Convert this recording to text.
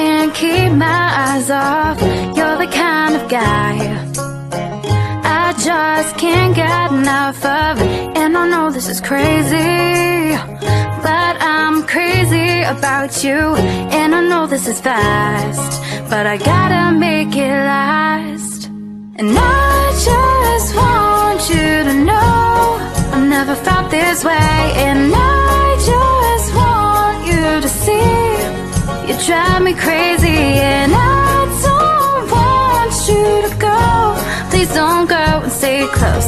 can't keep my eyes off. You're the kind of guy I just can't get enough of. And I know this is crazy, but I'm crazy about you. And I know this is fast, but I gotta make it last. And I just want you to know I've never felt this way. And I just want you to see you drive me crazy. And I don't want you to go. Please don't go and stay close.